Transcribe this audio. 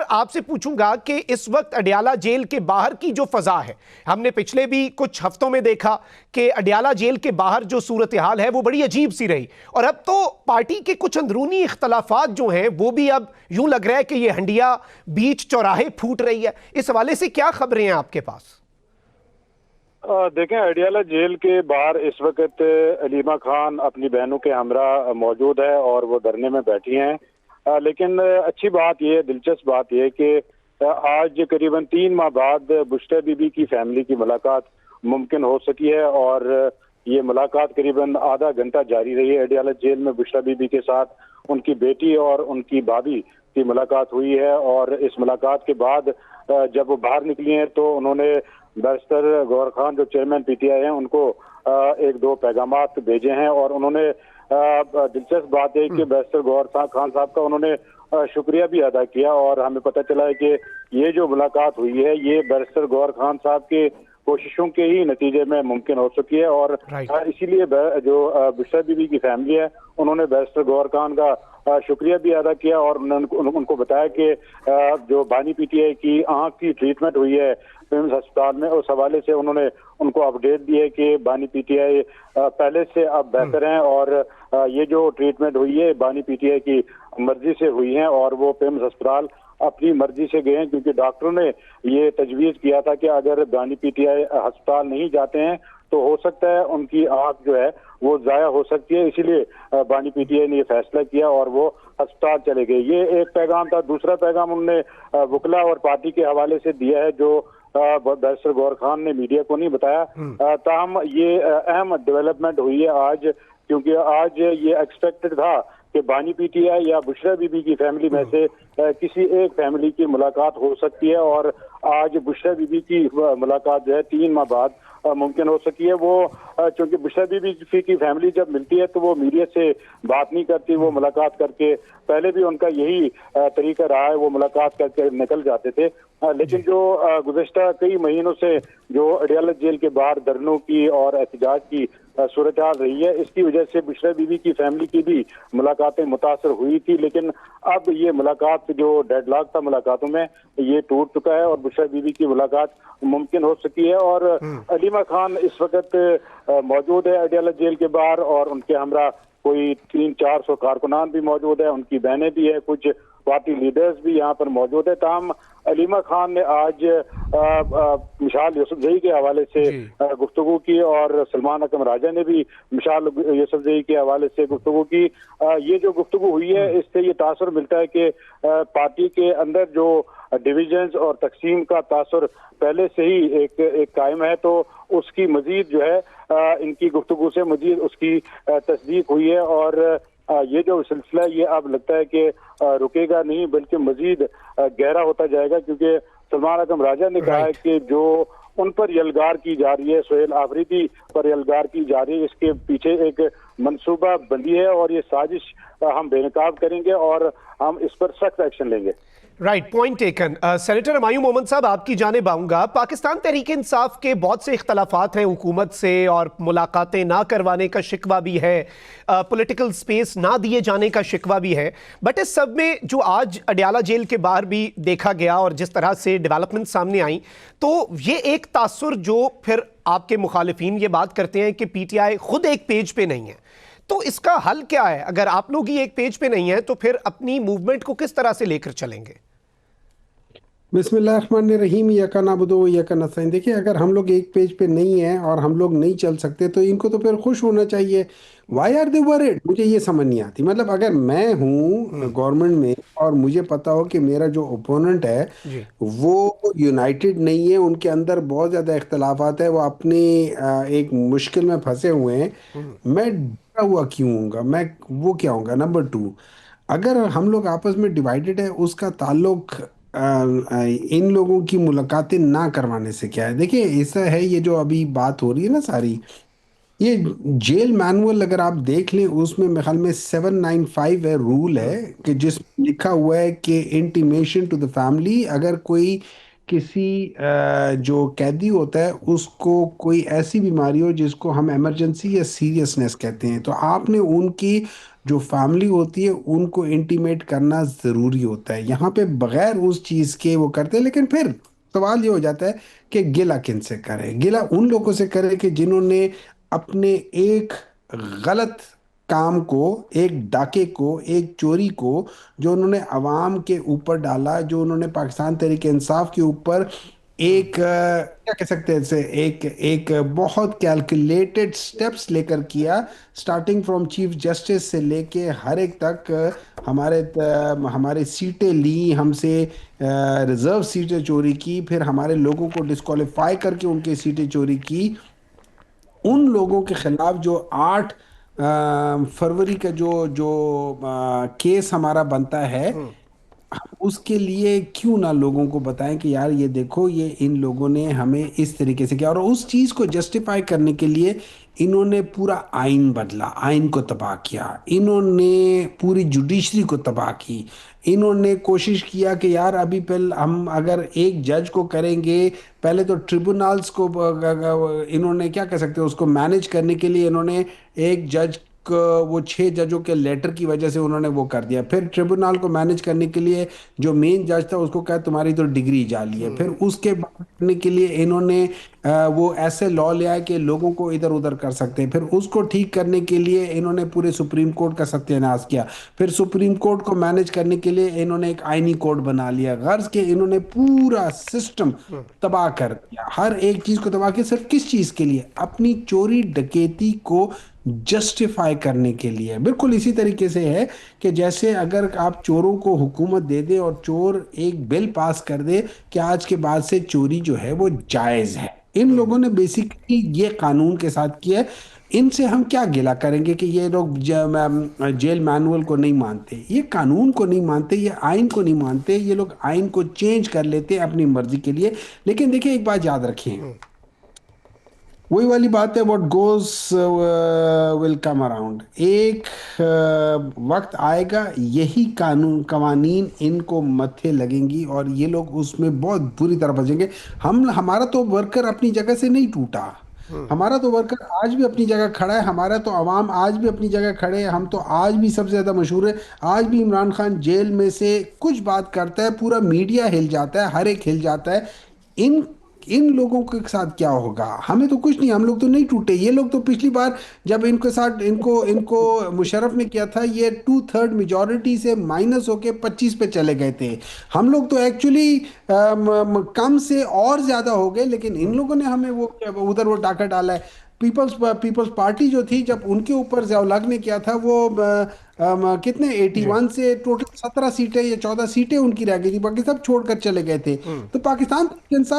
आपसे पूछूंगा कि इस वक्त अडयाला जेल के बाहर की जो फजा है, हमने पिछले भी कुछ हफ्तों में देखा कि अडयाला जेल के बाहर जो सूरत हाल है वो बड़ी अजीब सी रही, और अब तो पार्टी के कुछ अंदरूनी इख्तलाफात जो हैं वो भी अब यूं लग रहा है कि ये हंडिया बीच चौराहे फूट रही है। इस हवाले से क्या खबरें हैं आपके पास? देखें, अडयाला जेल के बाहर इस वक्त अलीमा खान अपनी बहनों के हमरा मौजूद है और वो धरने में बैठी हैं। लेकिन अच्छी बात यह, दिलचस्प बात यह कि आज करीबन 3 माह बाद बुशरा बीबी की फैमिली की मुलाकात मुमकिन हो सकी है और ये मुलाकात करीबन आधा घंटा जारी रही है। अडयाला जेल में बुशरा बीबी के साथ उनकी बेटी और उनकी भाभी की मुलाकात हुई है और इस मुलाकात के बाद जब वो बाहर निकली हैं तो उन्होंने बैरिस्टर गौहर खान जो चेयरमैन पीटीआई हैं उनको 1-2 पैगामात भेजे हैं और उन्होंने दिलचस्प बात है कि बैरिस्टर गौहर खान साहब का उन्होंने शुक्रिया भी अदा किया और हमें पता चला है कि ये जो मुलाकात हुई है ये बैरिस्टर गौहर खान साहब के कोशिशों के ही नतीजे में मुमकिन हो चुकी है और इसीलिए जो बुशरा बीबी की फैमिली है उन्होंने बैरिस्टर गौहर खान का शुक्रिया भी अदा किया और उनको बताया कि जो बानी पीटीआई की आंख की ट्रीटमेंट हुई है एम्स अस्पताल में, उस हवाले से उन्होंने उनको अपडेट दी है कि बानी पीटीआई पहले से अब बेहतर हैं और ये जो ट्रीटमेंट हुई है बानी पीटीआई की मर्जी से हुई है और वो एम्स अस्पताल अपनी मर्जी से गए हैं क्योंकि डॉक्टरों ने ये तजवीज़ किया था कि अगर बानी पीटीआई अस्पताल नहीं जाते हैं तो हो सकता है उनकी आंख जो है वो जाया हो सकती है, इसीलिए बानी पीटीआई ने ये फैसला किया और वो अस्पताल चले गए। ये एक पैगाम था। दूसरा पैगाम उन्होंने वकला और पार्टी के हवाले से दिया है जो बैरिस्टर गौहर खान ने मीडिया को नहीं बताया। ताहम ये अहम डेवलपमेंट हुई है आज, क्योंकि आज ये एक्सपेक्टेड था कि बानी पीटीआई या बुशरा बीबी की फैमिली में से किसी एक फैमिली की मुलाकात हो सकती है और आज बुशरा बीबी की मुलाकात जो है 3 माह बाद मुमकिन हो सकी है। वो चूंकि बुशरा बीबी की फैमिली जब मिलती है तो वो मीडिया से बात नहीं करती, वो मुलाकात करके, पहले भी उनका यही तरीका रहा है, वो मुलाकात करके निकल जाते थे। लेकिन जो गुज़श्ता कई महीनों से जो अडयाला जेल के बाहर धरनों की और एहतजाज की सूरत हाल रही है, इसकी वजह से बुशरा बीबी की फैमिली की भी मुलाकातें मुतासर हुई थी। लेकिन अब ये मुलाकात जो डेडलॉक था मुलाकातों में ये टूट चुका है और बुशरा बीबी की मुलाकात मुमकिन हो सकी है और अलीमा खान इस वक्त मौजूद है अडयाला जेल के बाहर और उनके हमरा कोई 300-400 कारकुनान भी मौजूद है, उनकी बहनें भी है, कुछ पार्टी लीडर्स भी यहाँ पर मौजूद है। ताहम अलीमा खान ने आज मिसाल यूसुफजई के हवाले से गुफ्तगू की और सलमान अकरम राजा ने भी मिसाल यूसुफजई के हवाले से गुफ्तगू की। ये जो गुफ्तगू हुई है इससे ये तासुर मिलता है कि पार्टी के अंदर जो डिविजन्स और तकसीम का तासुर पहले से ही एक कायम है, तो उसकी मजीद जो है इनकी गुफ्तगू से मजीद उसकी तस्दीक हुई है और ये जो सिलसिला ये अब लगता है कि रुकेगा नहीं बल्कि मजीद गहरा होता जाएगा, क्योंकि सलमान अकरम राजा ने कहा है कि जो उन पर यलगार की जा रही है, सोहेल आफरीदी पर यलगार की जा रही है, इसके पीछे एक मंसूबा बंदी है और ये साजिश हम बेनकाब करेंगे और हम इस पर सख्त एक्शन लेंगे। Right, point taken. Senator Humayun Mohammad साहब, आपकी जानिब आऊंगा। पाकिस्तान तहरीक इंसाफ के बहुत से इख्तलाफात हैं हुकूमत से और मुलाकातें ना करवाने का शिकवा भी है, पॉलिटिकल स्पेस ना दिए जाने का शिकवा भी है, बट इस सब में जो आज अडयाला जेल के बाहर भी देखा गया और जिस तरह से डेवलपमेंट सामने आई, तो ये एक तासुर जो फिर आपके मुखालिफिन ये बात करते हैं कि पीटीआई खुद एक पेज पे नहीं है, तो इसका हल क्या है? अगर आप लोग ही एक पेज पे नहीं है तो फिर अपनी मूवमेंट को किस तरह से लेकर चलेंगे? बिस्मिल्लाहिर्रहमानिर्रहीम, यका नअबुदु व यका नस्तईन। देखिए, अगर हम लोग एक पेज पे नहीं हैं और हम लोग नहीं चल सकते तो इनको तो फिर खुश होना चाहिए। Why are they worried? मुझे ये समझ नहीं आती। मतलब अगर मैं हूँ गवर्नमेंट में और मुझे पता हो कि मेरा जो ओपोनेंट है वो यूनाइटेड नहीं है, उनके अंदर बहुत ज़्यादा इख्तलाफात है, वो अपनी एक मुश्किल में फंसे हुए हैं, मैं डरा हुआ क्यों हूँगा? मैं वो क्या हूँगा? नंबर 2, अगर हम लोग आपस में डिवाइडेड है, उसका ताल्लुक इन लोगों की मुलाकातें ना करवाने से क्या है? देखिए, ऐसा है, ये जो अभी बात हो रही है ना सारी, ये जेल मैनुअल अगर आप देख लें उसमें मेरे ख्याल में 795 रूल है कि जिसमें लिखा हुआ है कि इंटीमेशन टू द फैमिली, अगर कोई किसी जो कैदी होता है उसको कोई ऐसी बीमारी हो जिसको हम इमरजेंसी या सीरियसनेस कहते हैं, तो आपने उनकी जो फैमिली होती है उनको इंटीमेट करना ज़रूरी होता है। यहाँ पे बगैर उस चीज़ के वो करते हैं, लेकिन फिर सवाल ये हो जाता है कि गिला किन से करे? गिला उन लोगों से करे कि जिन्होंने अपने एक गलत काम को, एक डाके को, एक चोरी को, जो उन्होंने अवाम के ऊपर डाला, जो उन्होंने पाकिस्तान तहरीक इंसाफ के ऊपर एक क्या कह सकते हैं इसे, एक एक बहुत कैलकुलेटेड स्टेप्स लेकर किया, स्टार्टिंग फ्रॉम चीफ जस्टिस से लेके हर एक तक हमारे सीटें ली हमसे, रिजर्व सीटें चोरी की, फिर हमारे लोगों को डिस्क्वालीफाई करके उनकी सीटें चोरी की। उन लोगों के खिलाफ जो 8 फरवरी का जो जो केस हमारा बनता है, उसके लिए क्यों ना लोगों को बताएं कि यार ये देखो, ये इन लोगों ने हमें इस तरीके से किया, और उस चीज को जस्टिफाई करने के लिए इन्होंने पूरा आइन बदला, आइन को तबाह किया, इन्होंने पूरी जुडिशरी को तबाह की, इन्होंने कोशिश किया कि यार अभी पहले हम अगर एक जज को करेंगे, पहले तो ट्रिब्यूनल्स को इन्होंने क्या कह सकते हैं उसको मैनेज करने के लिए इन्होंने एक जज वो 6 जजों के लेटर की वजह से उन्होंने वो कर दिया। फिर ट्रिब्यूनल को मैनेज करने के लिए जो मेन जज था उसको कहा तुम्हारी तो डिग्री जाली है। फिर उसके बाद करने के लिए इन्होंने वो ऐसे लॉ ले आए कि लोगों को इधर उधर कर सकते हैं। फिर उसको ठीक करने के लिए इन्होंने पूरे सुप्रीम कोर्ट का सत्यानाश किया। फिर सुप्रीम कोर्ट को मैनेज करने के लिए इन्होंने एक आईनी कोर्ट बना लिया। गर्ज के इन्होंने पूरा सिस्टम तबाह कर दिया, हर एक चीज को तबाह किया। सिर्फ किस चीज के लिए? अपनी चोरी डकैती को जस्टिफाई करने के लिए। बिल्कुल इसी तरीके से है कि जैसे अगर आप चोरों को हुकूमत दे दे और चोर एक बिल पास कर दे कि आज के बाद से चोरी जो है वो जायज है। इन लोगों ने बेसिकली ये कानून के साथ किया है। इनसे हम क्या गिला करेंगे कि ये लोग जेल मैनुअल को नहीं मानते, ये कानून को नहीं मानते, ये आइन को नहीं मानते। ये लोग आइन को चेंज कर लेते हैं अपनी मर्जी के लिए। लेकिन देखिए एक बात याद रखिए, वही वाली बात है, what goes will come around. एक वक्त आएगा, यही कानून कवानीन इनको मत्थे लगेंगी और ये लोग उसमें बहुत बुरी तरह फंसेंगे। हमारा तो वर्कर अपनी जगह से नहीं टूटा, हमारा तो वर्कर आज भी अपनी जगह खड़ा है, हमारा तो अवाम आज भी अपनी जगह खड़े हैं। हम तो आज भी सबसे ज्यादा मशहूर है। आज भी इमरान खान जेल में से कुछ बात करता है, पूरा मीडिया हिल जाता है, हर एक हिल जाता है। इन इन लोगों के साथ क्या होगा? हमें तो कुछ नहीं, हम लोग तो नहीं टूटे। ये लोग तो पिछली बार जब इनके साथ इनको इनको मुशर्रफ ने किया था, ये 2/3 मेजॉरिटी से माइनस होके 25 पे चले गए थे। हम लोग तो एक्चुअली कम से और ज्यादा हो गए, लेकिन इन लोगों ने हमें वो उधर वो डाका डाला है। पीपल्स पार्टी जो थी, जब उनके ऊपर ज़ियाउल ने किया था, वो कितने 81 से टोटल 17 सीटें या 14 सीटें उनकी रह गई थी, बाकी सब छोड़कर चले गए थे। तो पाकिस्तान इंसाफ